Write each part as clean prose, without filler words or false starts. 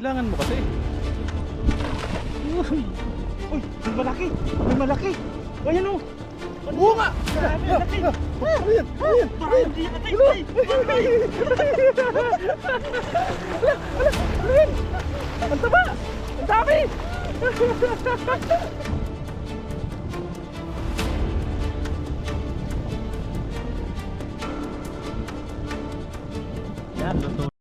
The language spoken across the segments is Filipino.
Kailangan mo kasi. Uy, may malaki! May malaki! Ayan o! Oo nga! Grabe, laki! Ayan! Ayan! Baka hindi natin tay! Ang taba! Ang dami! Yan, luto.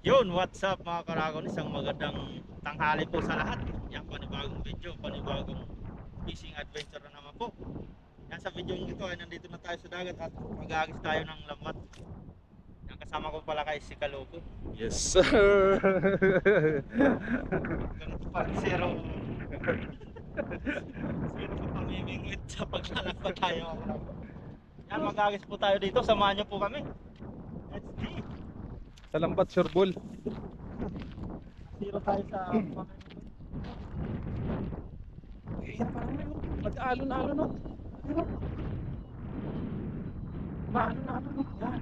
Yun, what's up mga karagon? Isang magandang tanghali po sa lahat. Yan, panibagong video, panibagong fishing adventure na naman po. Yan, sa video ito ay nandito na tayo sa dagat at mag-aagis tayo ng lambat. Yan, kasama ko pala kay si Kaloko. Yes sir! Ganito pa rin zero. Zero pa pamimingwit sa paglalakad tayo. Yan, mag-aagis po tayo dito. Samahan niyo po kami. Let's see. Sa lambat sure ball. Zero tayo sa Yan parang mag-alon-alon no? Maalon-alon no? Yan.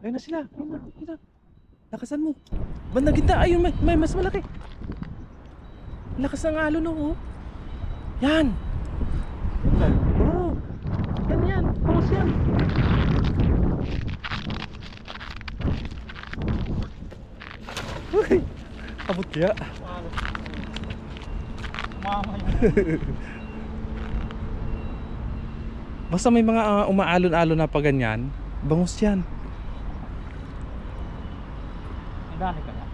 Ayun na sila. Ayun na. Ayun na. Lakasan mo. Bandang gitna. Ayun may mas malaki. Lakas ng alon no. Oh. Yan. Oo. Yan. Pangos yan. Uy. Abot kaya. Mama yun. Basta may mga umaalon-alon na pa ganyan, bangus yan. Ang dami ka na.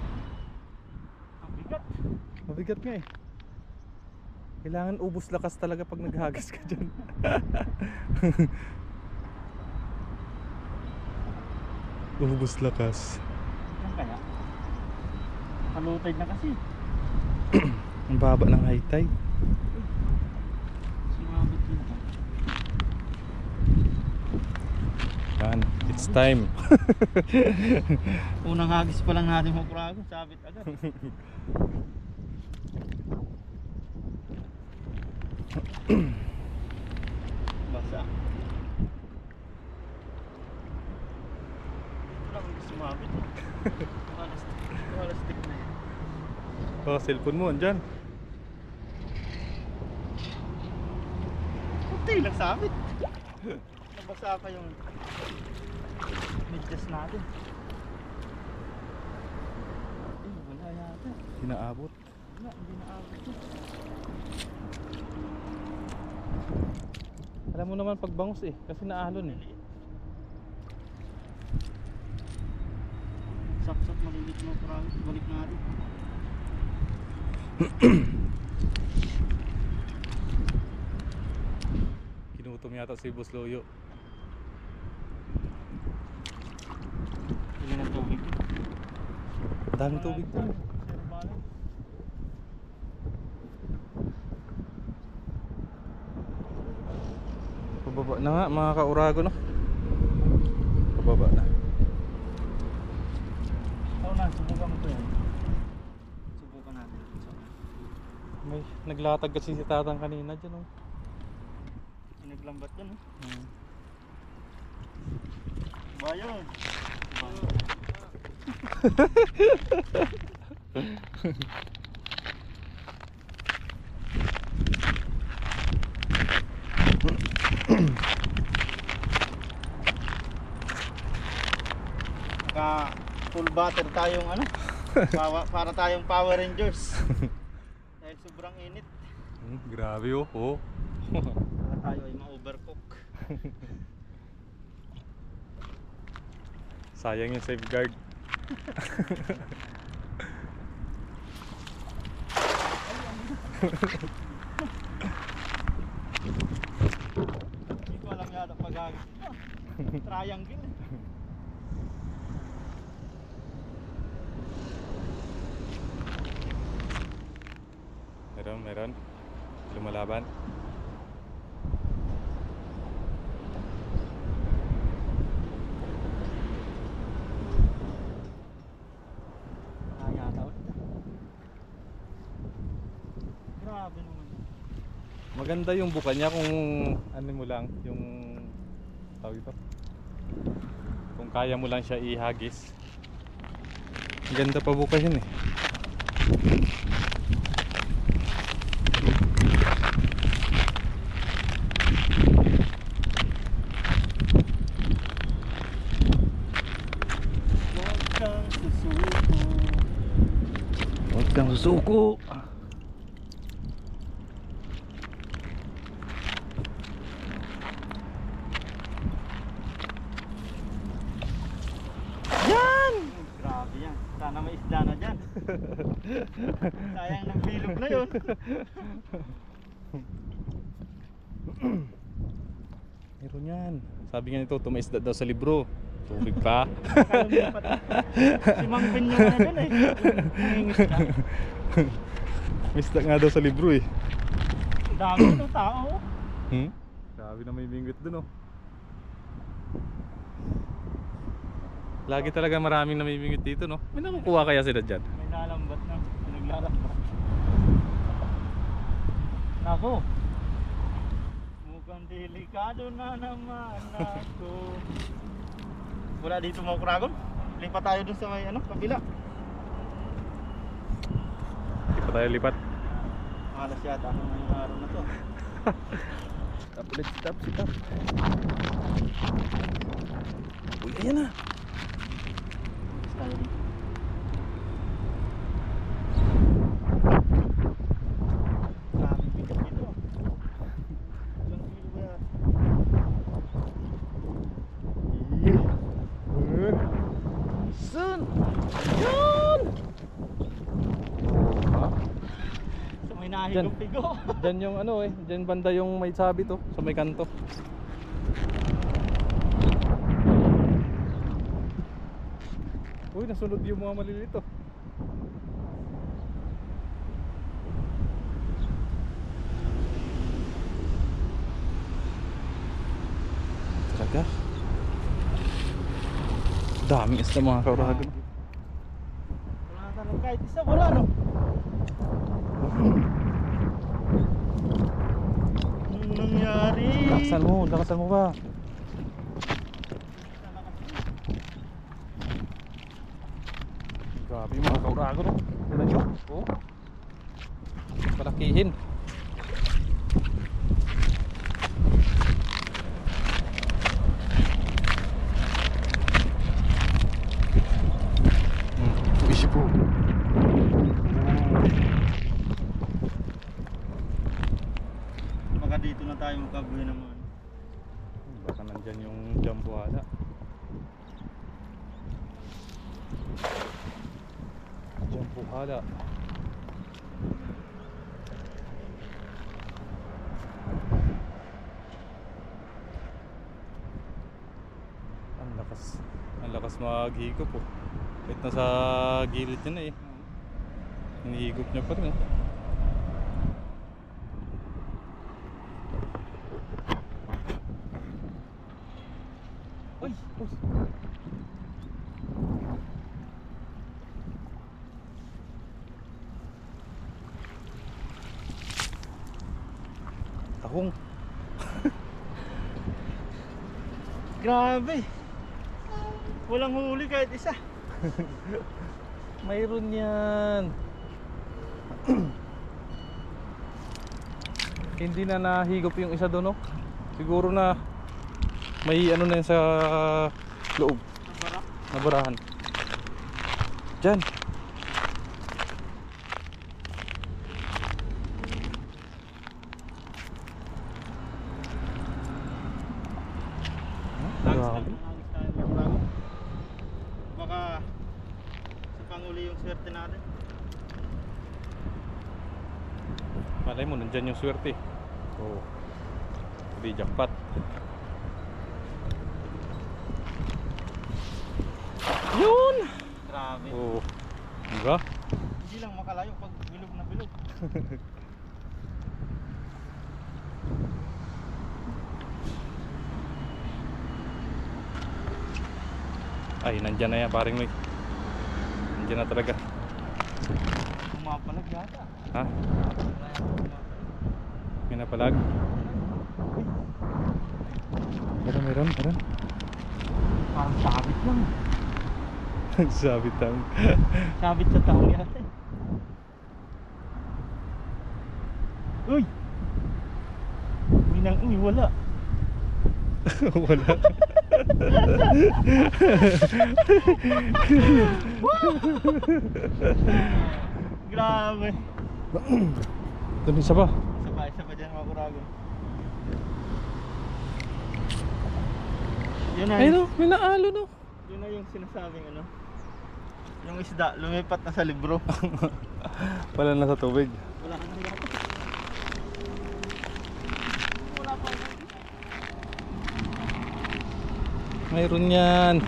Ang bigat. Mabigat nga eh. Kailangan ubos lakas talaga pag naghagas ka dyan. Ubos lakas. Yan kaya. Kalutay na kasi. Ang baba ng high tide. Sumabit din ka. Yan, it's time. Unang hagis pa lang natin maprago. Sabit agad. Basa. Ito lang ang sumabit. Walastik na yan. Oh, cellphone mo andyan. Puti, nagsabit. Nabasa pa yung medyas natin. Wala yata. Hinaabot. Wala, hindi naabot. Alam mo naman pag bangus eh, kasi naalon eh. Saksat malilit mo parang balik natin. Kinutom yata si Boss Loyo. Hindi ng tubig. Daming tubig to. Pababa na nga mga kaurago no. Pababa na. Oo na, subukan mo to yan. Subukan natin. May naglatag kasi si Tatang kanina dyan oh. Naglambat yan. Bayan. Naka full butter tayong ano para tayong Power Rangers dahil sobrang init Grabe oh. Oh. para tayo ay ma-overcook. Sayang yung safeguard. Hindi ko alam yata pag-agis ito. Triangle. Meron. Lumalaban. Yata ulit. Grabe naman. Maganda yung buka niya kung ano mo lang, yung tawag ito. Kung kaya mo lang siya ihagis. Ganda pa buka yun eh. Huwag kang susuko. Huwag kang susuko. Grabe yan. Sana may isda na dyan. Sayang ng bilog na yun. Meron yan. Sabi nga nito, tumaisda daw sa libro. Tubig pa. Kaya mo pati. Si Mang Pin yung ano dyan eh. Nangingisda. May isda nga daw sa libro eh. Dami ng tao. Sabi na may bingwit dun oh. Lagi talaga maraming namimingwit dito no. May nakukuha kaya sila dyan? May nalambat na. Naglalambat. Nako. Mukhang delikado na naman ako. Wala dito mga kuragon. Lipat tayo dun sa may ano, kabila. Hindi pa tayo lipat. Malas yata ako ngayong araw na to. Stop ulit, stop. Uy, ayan na. Tayo dito. Grabe bigat dito. Ilang kilo ba yan? Sun! Yun! Sa may nahigong pigo. Diyan yung ano eh, diyan banda yung may sabi to, sa may kanto. Uy, nasunod yung mga malilito. Talaga? Daming isda mga kauragon. Wala na talaga kahit isa, wala no? Anong nangyari? Lakasan mo ba? Grabe yung mga kauragon oh. Tignan nyo? Oh. Palakihin. Isi po. Baka dito na tayo magkabuhay naman. Baka nandyan yung jambuhala. Jambuhala. Ang lakas maghigop po. Kahit nasa gilid niya na eh. Hinihigop niya pa rin oh. Uy! Tahong. Grabe! Walang huli kahit isa. Mayroon yan. Hindi na nahigop yung isa doon, no? Siguro na may ano na yun sa loob. Nabarahan. Diyan. Grabe. Baka si Panguli yung swerte natin. Malay mo, nandyan yung swerte. Oo. Hindi jackpot. Yun! Grabe. Oo. Diba? Hindi lang makalayo pag bilog na bilog. Ay, nandyan na yan, paring Noy. Nandyan na talaga. Pumapalag yata. Ha? Wala yung pumapalag. May May napalag. Meron. Parang sabit lang. Sabit lang. Sabit sa taong yata. Uy! Uy, wala. Wala. Grabe. Doon isa pa. Isa pa dyan mga kuragon. Yun na, Ayun, may naalo no. yun na yung sinasabing ano. Yung isda, lumipat na sa libro. Wala na sa tubig. Wala ka nang dapat. Mayroon yan.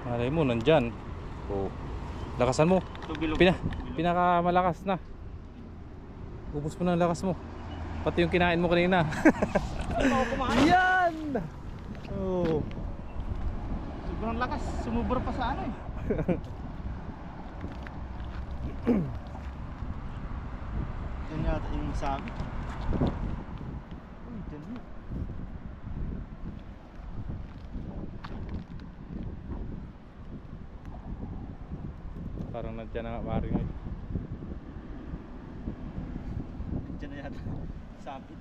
Malay mo, nandyan. Oh. Lakasan mo. Tubilog. Pinakamalakas na. Ubus mo na ang lakas mo. Pati yung kinain mo kanina. Ano ako kumain? Yan! Oh. Sobrang lakas. Sumubra pa sa ano eh. Yan yata yung sabi. Uy, dyan na. Parang nandyan na nga maring ngayon. Dyan na yata. Sabit.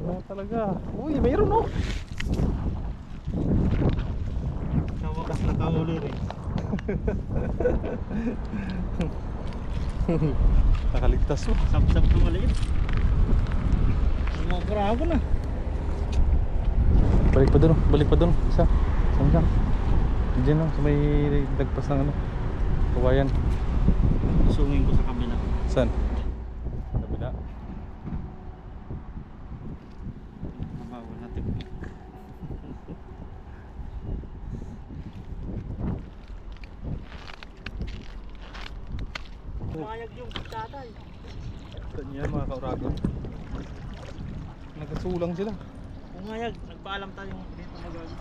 Wala talaga. Uy, mayroon oh. Sa wakas nakahuli rin. Nakaligtas oh. Sap-sap na maliit. Sumakura ako na. Balik pa doon, balik pa doon. Isa. Saan? Diyan lang, sa may lagpas ng ano. Kawayan. Sungin ko sa kabila. Saan? Kabila. Bawal natin. Pumayag yung tatay. Ganyan mga kauragon. Nagkasulang sila. Pumayag, nagpaalam tayo dito magagawin.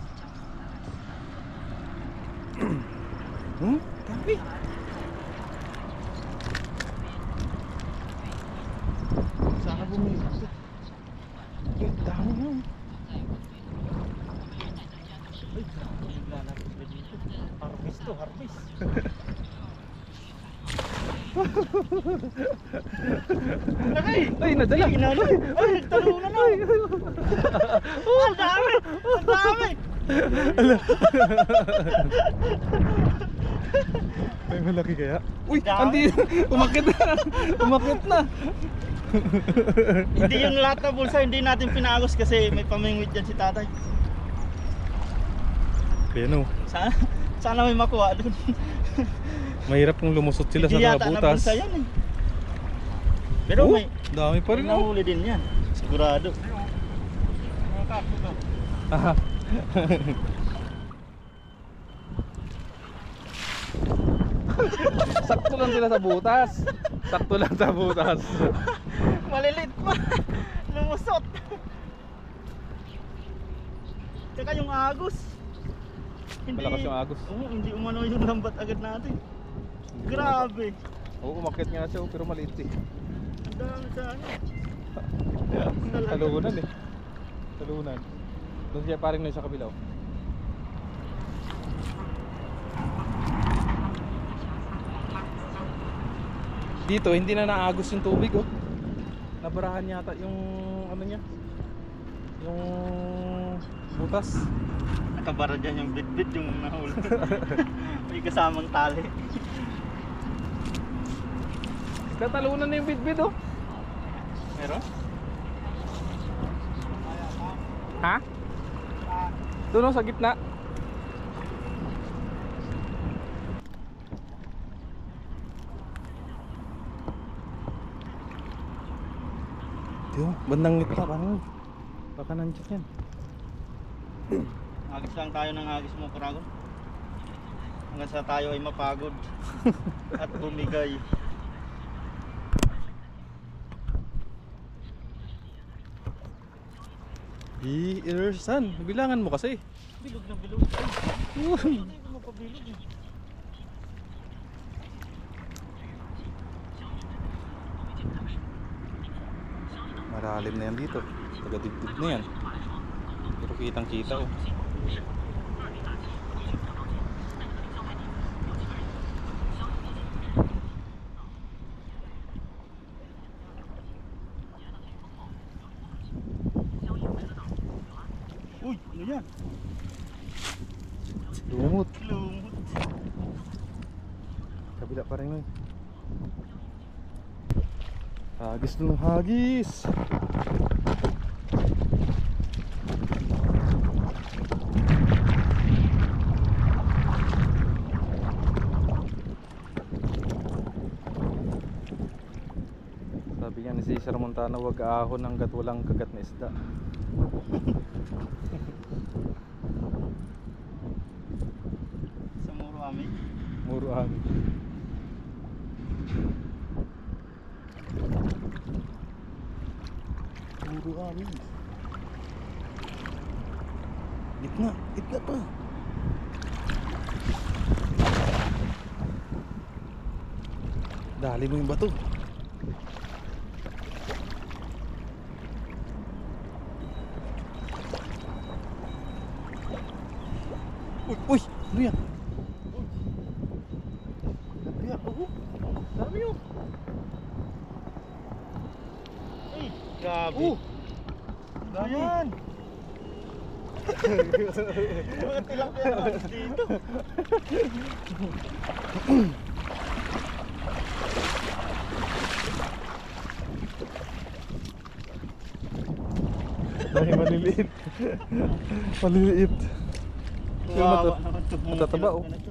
Dami. Sana bumili. Dami yun. Ay, naglalapit na dito. Harvest to, harvest. Lagay! Ay, nadala. Inalo! Ay, nagtalunan na! Oh, ang dami! Ang dami! May malaki kaya? Uy, Dami. andi. Umakit na. Umakit na. Hindi yung lahat na bulsa, hindi natin pinagos kasi may pamingwit dyan si tatay. Kaya Sana may makuha doon. mahirap kung lumusot sila Hindi sa mga yata na butas. bulsa yan eh. Pero Oh, may dami pa rin oh. nahuli din yan. Sigurado. Mga kapo to. Aha. Sakto lang sila sa butas. Sakto lang sa butas. Malilit pa. Lumusot. Tsaka yung agos. Malakas yung agos. Oo, hindi umano yung lambat agad natin. Grabe. Oo, umakit nga siya pero maliit eh. Ang dami sa ano. Talunan eh. Talunan. Doon siya paring na sa kabila oh. Dito hindi na naagos yung tubig oh. Nabarahan yata yung ano niya. Yung butas. Nakabara dyan yung bit-bit yung nahuli. May kasamang tali. Tatalunan na yung bit-bit oh. Meron? Ha? Doon oh, sa gitna. Yo, bandang gitna parang baka nandiyan yan. Agis lang tayo ng agis mo, Kuragon. Hanggang sa tayo ay mapagod at bumigay. Saan? Bilangan mo kasi. Bilog na bilog. Ay, hindi ko mapabilog eh. Malalim na yan dito. Taga-dibdib na yan. Pero kitang kita oh. Uy, ano yan? Lumot. Lumot. Kabila pa rin nun. Hagis na ng hagis. Sabi nga ni Cesar Montano, wag ahon hanggat walang kagat na isda. Sa muro amin. Muruan. Muruan. Gitna pa. Dali mo yung bato. Uy, ano yan? Kaya, dami yun. Ay, grabe. Dami. Ayan. Mga tilapia naman dito. Dahil maliliit. Maliliit. Kawawa naman ito. Mga matataba, tilapia oh. na ito.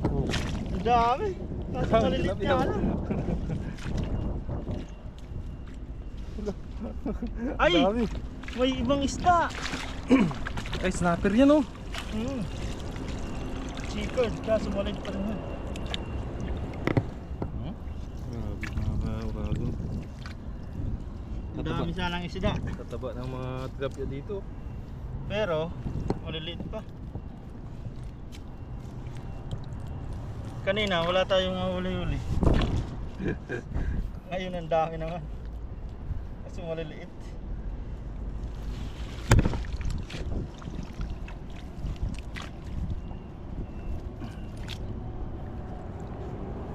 Oh. Ang dami. Kasi Ang malilit tilapia. nga lang. Ay! Dami. May ibang isda. Ay, snapper yan oh. Chikard, kaso maliit pa rin. Grabe mga urago. Ang dami sanang isda. Tataba ng mga tilapia dito. Pero, maliliit pa. Kanina, wala tayong mahuli-huli. Ngayon, ang dami naman. Kasi maliliit.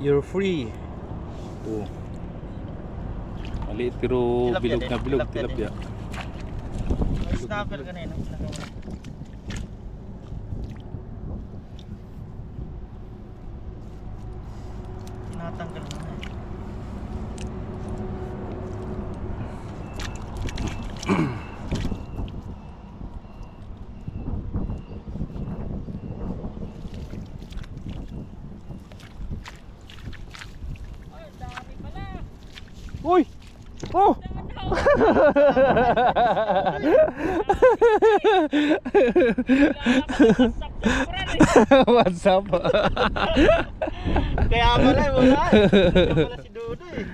You're free. Oh. Maliit pero Tilapia bilog din, na bilog. tilapia Tilapia. May snapper kanina. Tinatanggal mo na. Uy! Oh! What's up? Kaya pala, wala. Kaya pala si Dodo eh.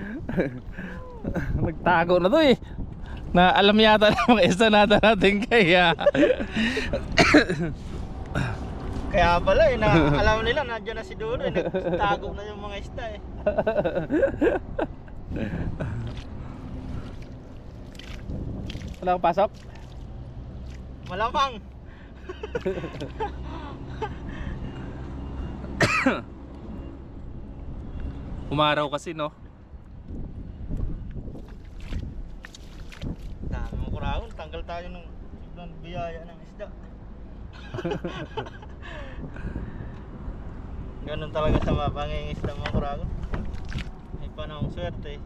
Nagtago na to eh. Na alam yata ng mga isda natin kaya. Kaya pala eh, alam nila nandiyan na si Dodo eh. Nagtago na yung mga isda eh. Wala kang pasok? Malamang. Umaraw kasi no. Dami mong kuragon, tanggal tayo ng sobrang biyaya ng isda. Ganun talaga sa mga pangingisda mga kuragon. May panahong swerte,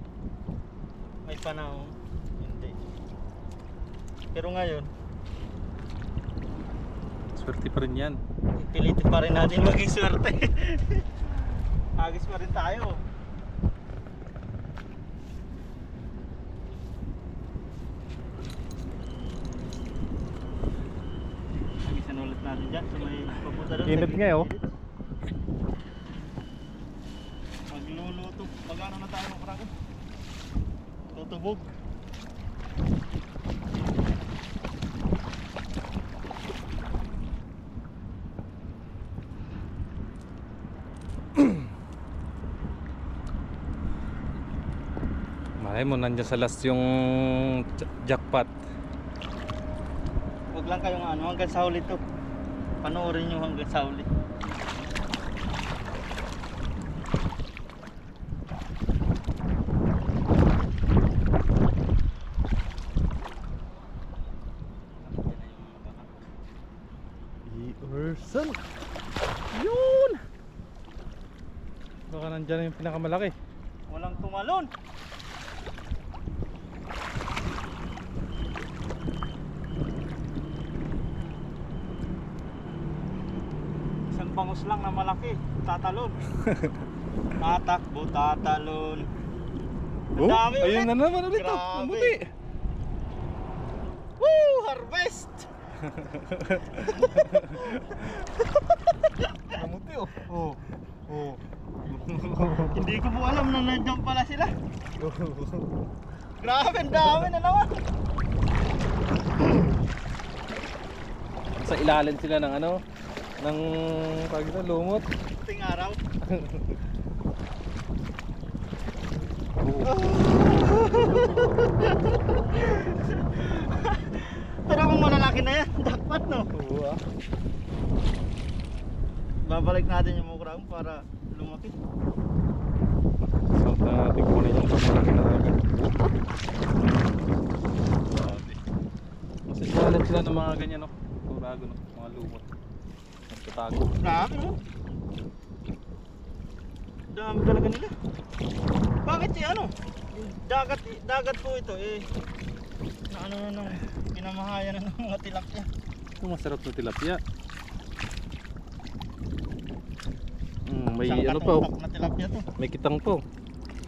may panahong hindi. Pero ngayon, Swerte pa rin yan. pilitin pa rin natin maging swerte. Agis pa rin tayo. Agisan ulit natin dyan sa may papunta doon. Init nga, oh. Magluluto. Magano na tayo mga karagon? Tutubog. Ay mo, nandiyan sa last yung jackpot. Huwag lang kayong ano, hanggang sa huli to. Panoorin nyo hanggang sa huli. Orson. Yun. Baka nandiyan yung pinakamalaki. Walang tumalon. Isang bangus lang na malaki, tatalon. Tatakbo, tatalon. Ang dami ayun ulit. na naman ulit. Grabe. Mabuti. Woo! Harvest! Mabuti oh. Oh. Oh. Hindi ko po alam na nandiyan pala sila. Grabe, ang dami na naman. Sa ilalim sila ng ano, ng tawag ito, lumot. Ting araw. Pero kung malalaki na yan, dapat no. Oo ah. Babalik natin yung mukrang para lumaki. So natin kunin yung malaki na talaga. Mas ilalim sila ng mga ganyan no. Turago no, mga lumot. Nagtatago. Grabe no. Dami talaga nila. Bakit si ano? Dagat po ito eh. Na ano na nung pinamahayan na ng mga tilapia. Ito masarap na tilapia. May Isang ano pa oh. katutak na tilapia to. May kitang po.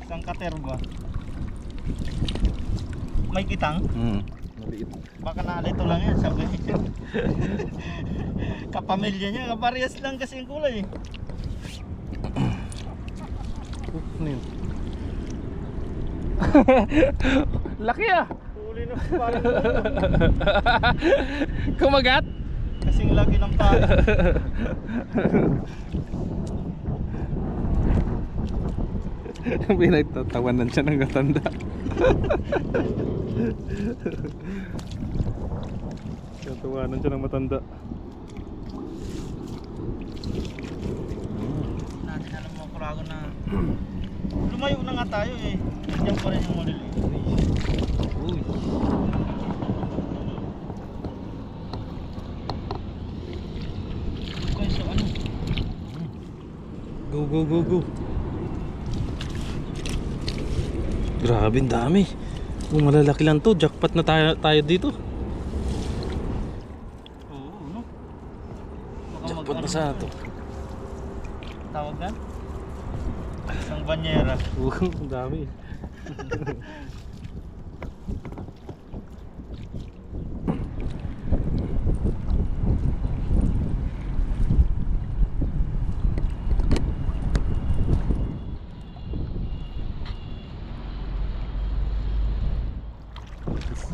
Isang katerba. May kitang? Maliit. Baka nalito lang yan, sabi. Kapamilya niya, kaparehas lang kasi yung kulay eh. Ano yun? Laki ah! Huli na parang Kumagat? kasing laki ng pari. Pinagtatawanan siya ng katanda. Tatawanan siya ng matanda. Natin alam mo kurago na lumayo na nga tayo eh. Diyan pa rin yung maliliit. Uy. Okay, so ano? Go go go go. Grabe, ang dami. Oh, malalaki lang to. Jackpot na tayo dito. Oo, ano? Baka Jackpot mag-ano na sa to. Tawag na? Isang banyera. Ang dami.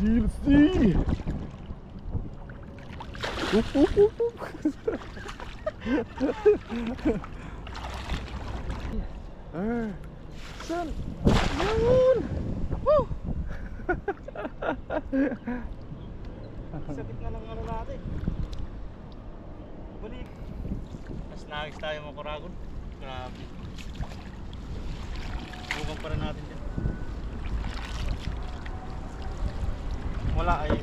Let's see. Up. Son. Yun. Woo. Sakit na lang ano natin. Balik. Mas nagis tayo mga kuragon. Grabe. Bukan pa rin natin dyan. Wala ay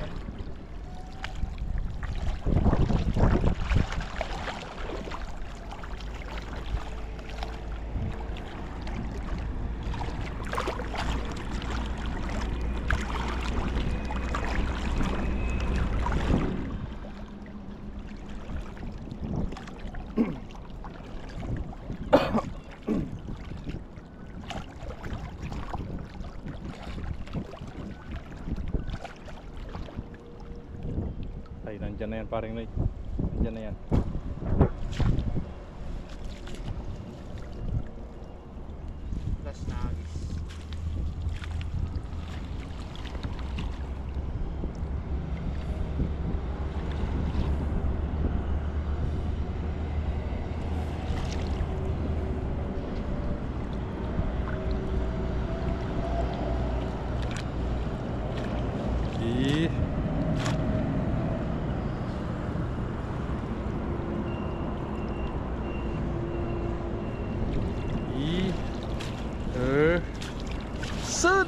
Ay, nandyan na yan paring Noy. Nandyan na yan. plus nagis. Ih. Ih. Set.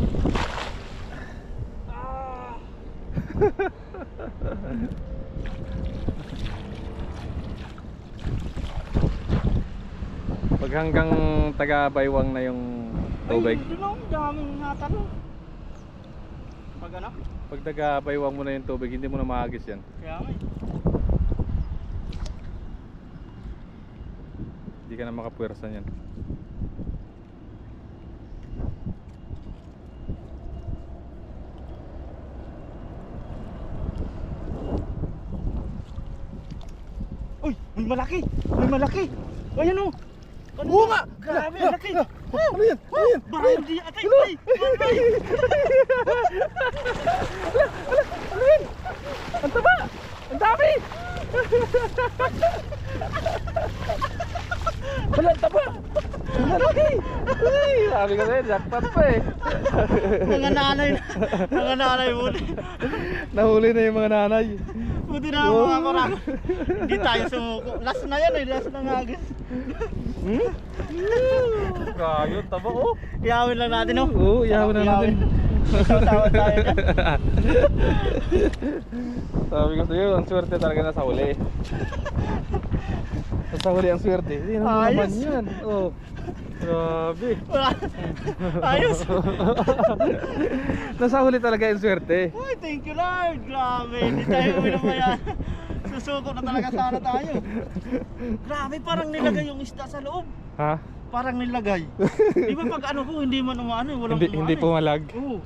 Pag hanggang taga Baywang na yung tubig. Ay, ang daming natanong. Pag ano? Pag taga Baywang mo na yung tubig, hindi mo na maagis yan. Kaya nga eh. Hindi ka na makapwersa niyan. Uy, may malaki! May malaki! Ayan o! Ano Oo ba? nga! Grabe, ang laki! Ano yan? Ano yan? Baka hindi atay! Ay! Ay! Ang taba! Ang dami! Wala, ang taba! Ang laki! Ay, sabi ko sa'yo, jackpot pa eh. Mga nanay na! Mga nanay mo! Nahuli na yung mga nanay. Buti na ako mga korago. Hindi tayo sumuko. Last na yan eh. Last na nga agad. Kayo, taba oh. Iyawin lang natin oh. Oo, iyawin na natin. Tawad tayo dyan. Sabi ko sa'yo, ang swerte talaga nasa huli. Nasa huli ang swerte. Hindi naman Ayos. naman yan. Oh. Grabe. Wala. Ayos. Nasa huli talaga yung swerte. Uy, thank you Lord. Grabe. Hindi tayo uminom kaya. Susuko na talaga sana tayo. Grabe, parang nilagay yung isda sa loob. Ha? Parang nilagay. Di ba pag ano ko, hindi man umaano eh. Walang Hindi umaano eh. pumalag. Oo.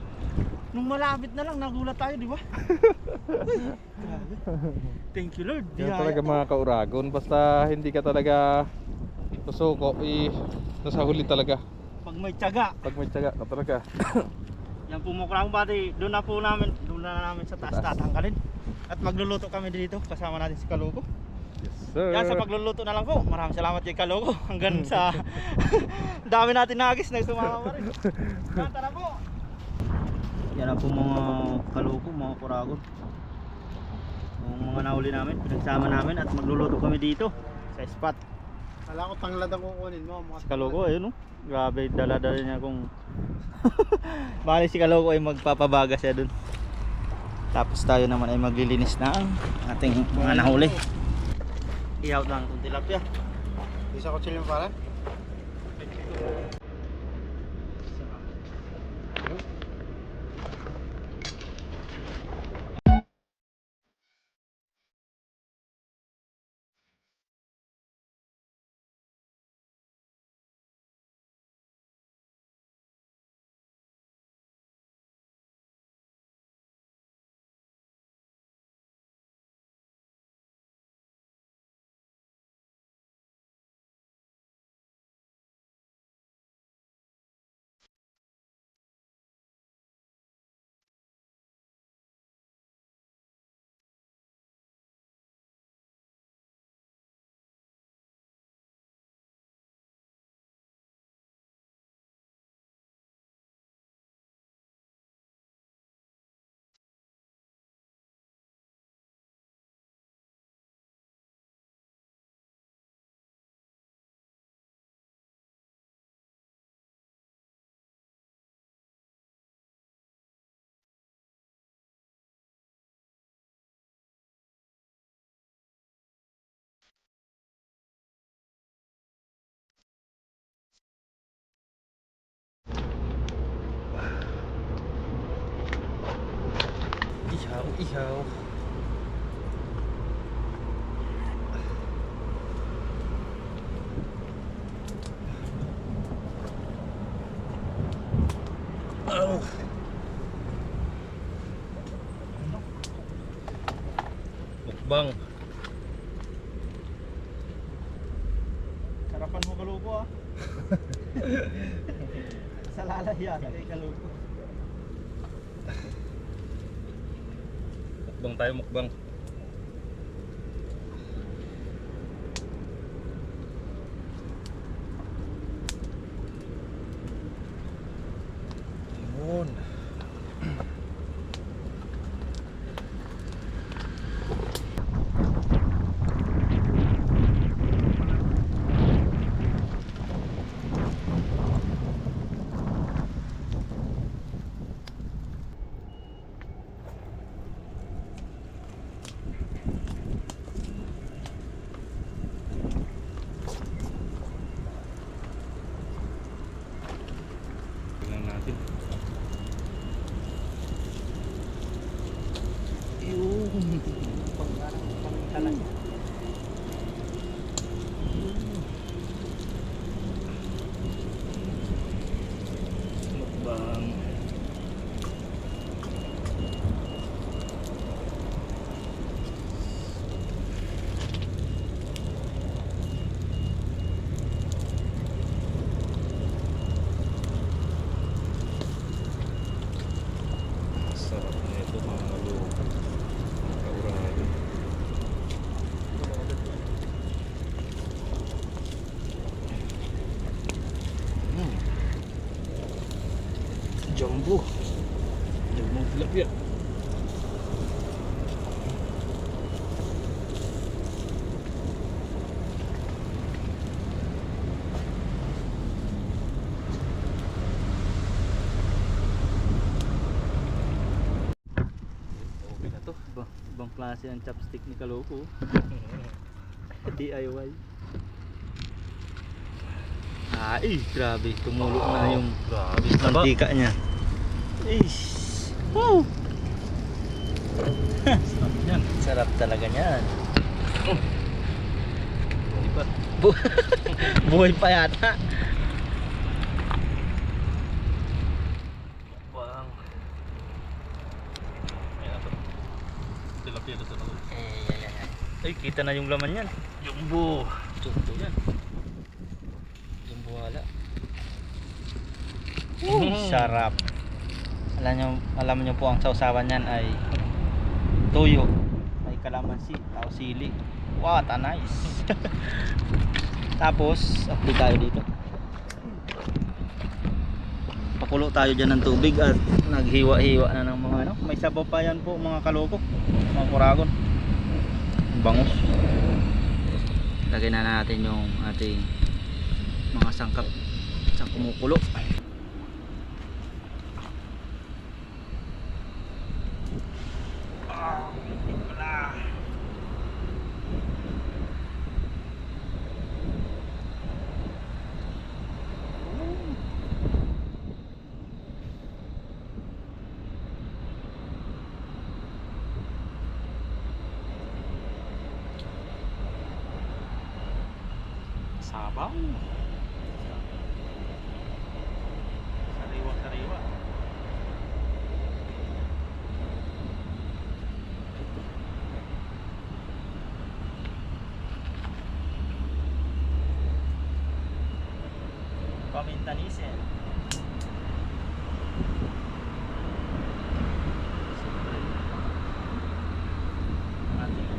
Nung malapit na lang, nagulat tayo, di ba? Uy, grabe. Thank you Lord. Yan Biyaya talaga to. mga kauragon. Basta hindi ka talaga susuko, nasa huli talaga. Pag may tiyaga. Pag may tiyaga ka talaga. Yan po mga kurang bati, doon na namin sa taas tatangkalin. At magluluto kami dito, kasama natin si Kaloko. Yes sir. Yan sa pagluluto na lang po. Maraming salamat kay Kaloko. Hanggang sa dami natin nagis na sumama pa rin. Yan, tara po. Yan na po mga Kaloko, mga kuragon. Yung mga nahuli namin, pinagsama namin at magluluto kami dito sa spot. Kala ko tanglad ang kukunin mo. Si Kaloko ayun oh. Grabe, dala-dala niya kung bali si Kaloko ay magpapabaga siya dun. Tapos tayo naman ay maglilinis ng ating mga nahuli. Ihaw lang itong tilapia. Isa ko chilling para? Ihaw. Mukbang. Sarapan mo Kaloko ah. Sa lalayan kay Kaloko. Mukbang tayo, mukbang. Yun. Mukbang. Sarap na ito mga kaloko. Kaurado. Jumbo. Jumbo tilapia. Okay na to. Ibang klase ang chopstick ni Kaloko. DIY. Ay, grabe. Tumulo na yung Grabe. mantika niya. Ish. Woo! Sarap yan. Sarap talaga niyan. Diba? Buhay pa yata. Bang. Ayan na to. Tilapia na to. Ay, kita na yung laman niyan. Jumbo. Jumbo yan. Jumbo wala. Sarap. Alam niyo po ang sausawan niyan ay tuyo, may kalamansi, tao sili. What a nice. Tapos, upload tayo dito. Pakulo tayo dyan ng tubig at naghiwa-hiwa na ng mga ano. May sabaw pa yan po mga kaloko, mga kuragon. Bangus. Lagay na natin yung ating mga sangkap sa kumukulo. Sabaw. Sariwa-sariwa. Pamintanisen. Ating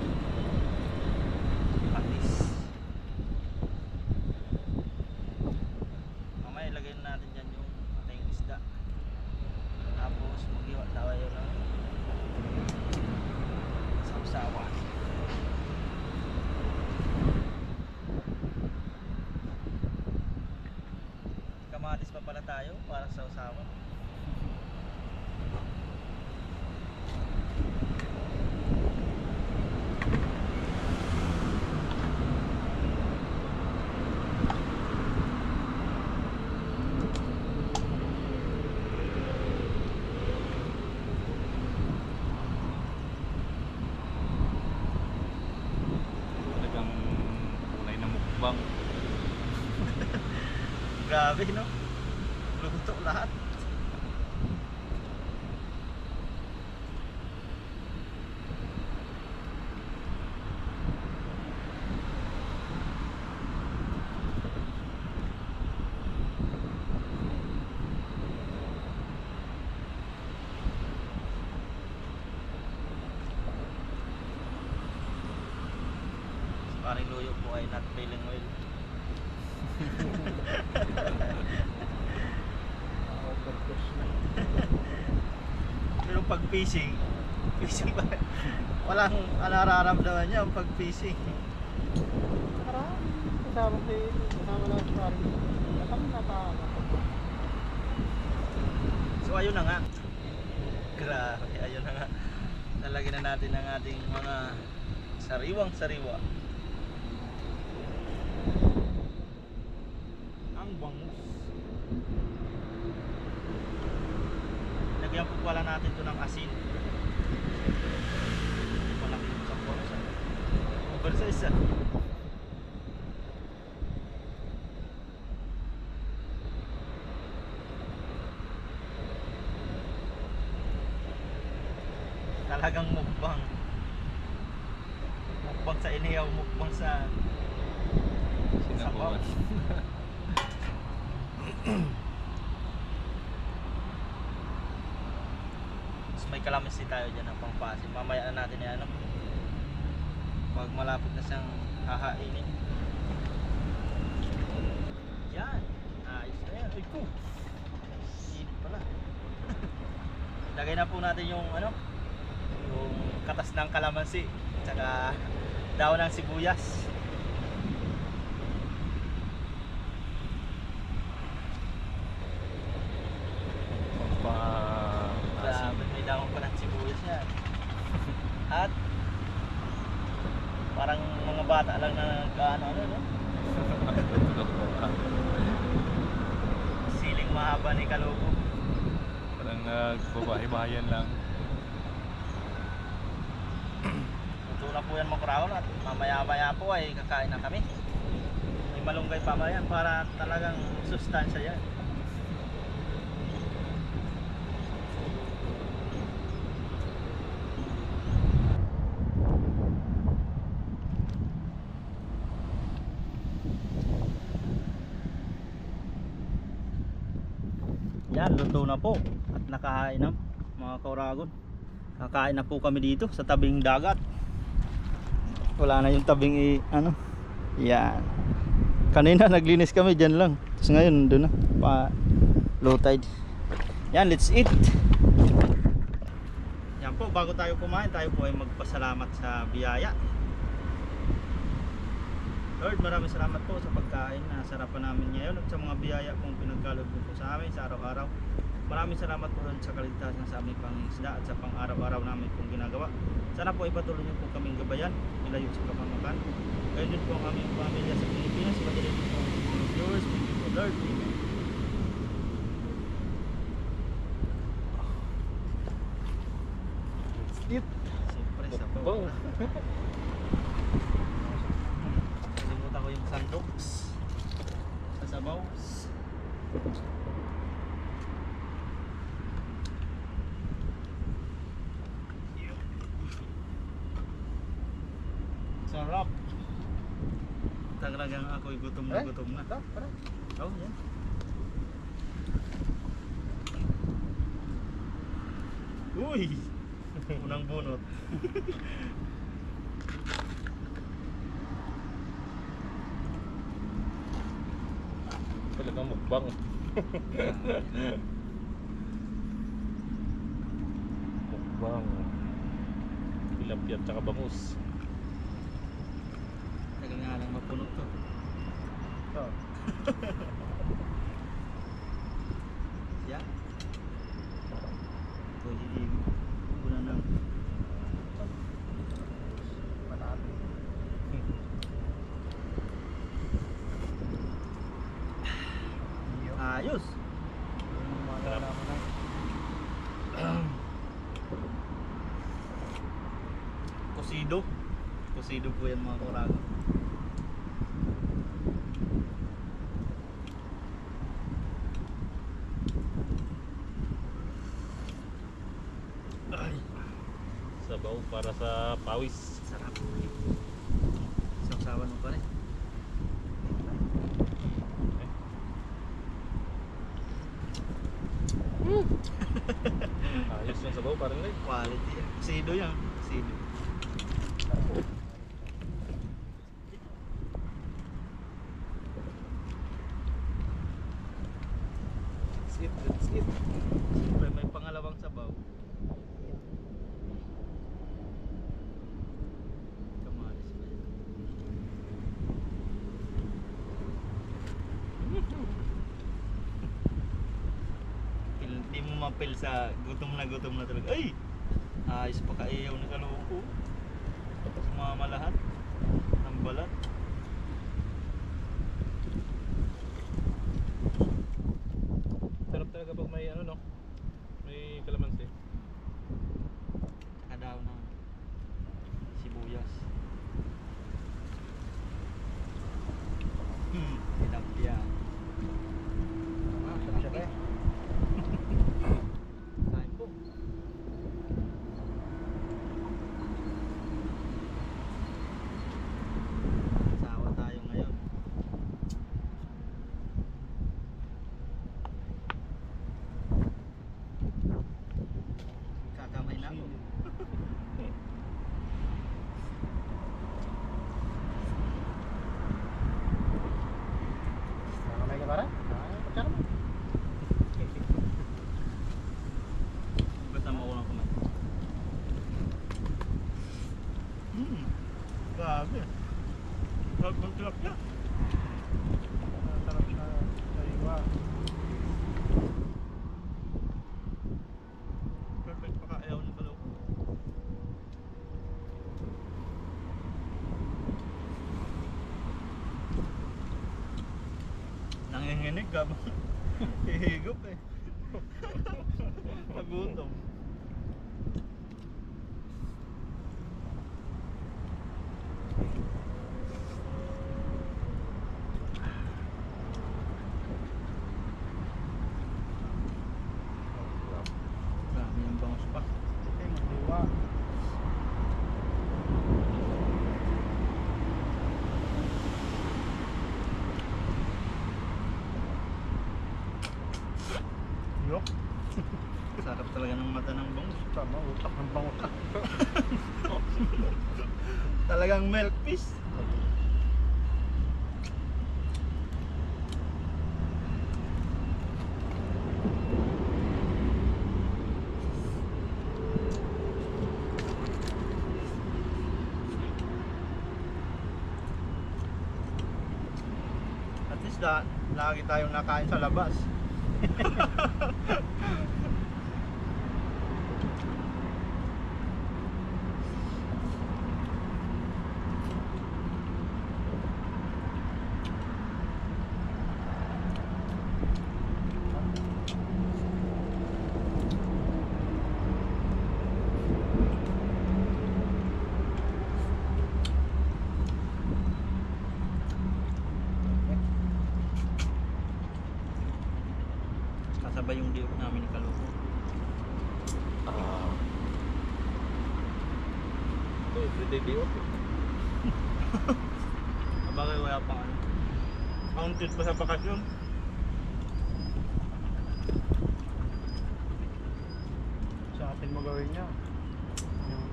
patis. Mamaya ilagay natin dyan yung ating isda. Tapos maghiwa tayo ng sausawan. Kamatis pa pala tayo para sa sausawan. Talagang kulay na mukbang. Grabe no? Luto lahat. Paring luyo po ay not feeling well. Pero pag fishing pa walang nararamdaman niya pag fishing. Kasama lang sa parang. Kasama na pa. So ayun na nga. Grabe, ayun na nga. Nalagyan na natin ang ating mga sariwang sariwa. Ang bangus. Lagyan po pala natin ito ng asin. Talagang mukbang. Mukbang sa inihaw, mukbang sa Sinapuan. Mas may kalamansi tayo dyan ng pangpasin. Mamaya na natin yan, ano? Pag malapit na siyang hahainin. Yan. Ayos na yan. Ay ko. Init pala. Lagay na po natin yung ano, yung katas ng kalamansi. Tsaka daon ng sibuyas. Grabe, may daon pa ng sibuyas yan. At parang mga bata lang na nagkaano ano, no? Siling mahaba ni Kalobo. Parang nagbabahay-bahayan lang. Luto na po yan mga kuraon at mamaya-maya po ay kakain na kami. May malunggay pa yan para talagang sustansya yan. Yan, luto na po at nakahain na mga kauragon. Kakain na po kami dito sa tabing dagat. Wala na yung tabing ano. Yan. Kanina naglinis kami dyan lang. Tapos ngayon doon na pa low tide. Yan, let's eat. Yan po, bago tayo kumain, tayo po ay magpasalamat sa biyaya. Lord, maraming salamat po sa pagkain na sarapan namin ngayon at sa mga biyaya pong pinagkaloob niyo po sa amin sa araw-araw. Maraming salamat po rin sa kaligtasan sa aming pangingisda at sa pang-araw-araw namin pong ginagawa. Sana po ipatuloy niyo po kaming gabayan, ilayo sa kapamakan. Gayon din po ang aming pamilya sa Pilipinas. Madali din po ang mga viewers. Thank you po, Lord. Amen. Eat. Siyempre sa po. Bong. Kalimutan ko yung sandoks sa sabaw. Sarap. Talagang ako'y gutom na gutom na. Oh, yan. Uy! Unang bunot. Talagang mukbang. Mukbang. Tilapia at saka bangus. Tagal nga lang mapuno to. Oh. Yan. Ito hilig. Una ng ayos. Sarap. Kusido. Kusido po yan mga kurago. Ay, Sabaw para sa pawis. sarap. Sawsawan mo pa rin. Ayos yung sabaw parang like. Quality yan. Kusido yan. Kusido. Let's eat. Siyempre may pangalawang sabaw. Kamalis pa yan. Hindi mo mapil sa gutom na talaga. Ay! Ayos pa kaiyaw na kaloko. Sumama lahat ng balat. Sarap talaga pag may ano no. May kalamansi. Kadaw ng sibuyas. Grabe. Huwag mong tilapia. Sarap siya sa iwa. Perfect pa ka ayaw ni Balaw. Nanginginig ka ba? Hihigop eh. Nagutom. Grabe yung bangus pa. Ito yung iwa. Yok. Sarap talaga ng mata ng bangus. Tama, utak ng bangus. Talagang milk fish. At least lagi tayong nakain sa labas. Kasabay yung diop namin ni Kaloko. Ito, everyday day off. Abagay wala pang ano. Counted pa sa bakasyon. Sa atin mo gawin niya. Yung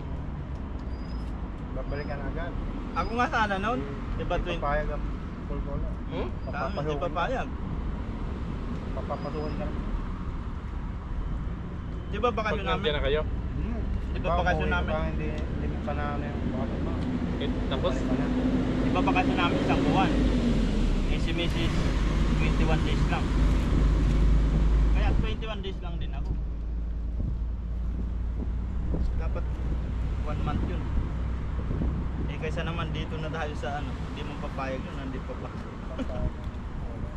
babalikan agad. Ako nga sana noon. Diba Hindi 20? papayag ang full bola. Hmm? Kami hindi Papapasukin papayag. Papapasukin ka na. Diba bakasyon Pag nandiyan namin? na kayo, Di ba bakasyon namin? Hindi pa na ano yung bakasyon mo. tapos, Balik ka na. Diba bakasyon namin isang buwan? Eh si Mrs. 21 days lang. Kaya 21 days lang din ako. Dapat 1 month yun. Eh kaysa naman dito na tayo sa ano, hindi mo papayag yun, nandito pa. Papayag ang bola.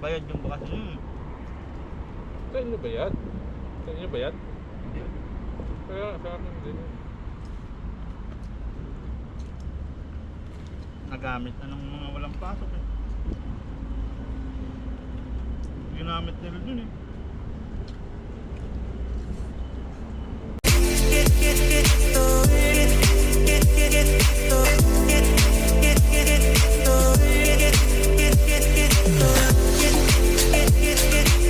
Bayad yung bakasyon. sa inyo ba yan? Sa inyo ba yan? Kaya sa akin din. Nagamit na ng mga walang pasok eh. Ginamit nila dun eh.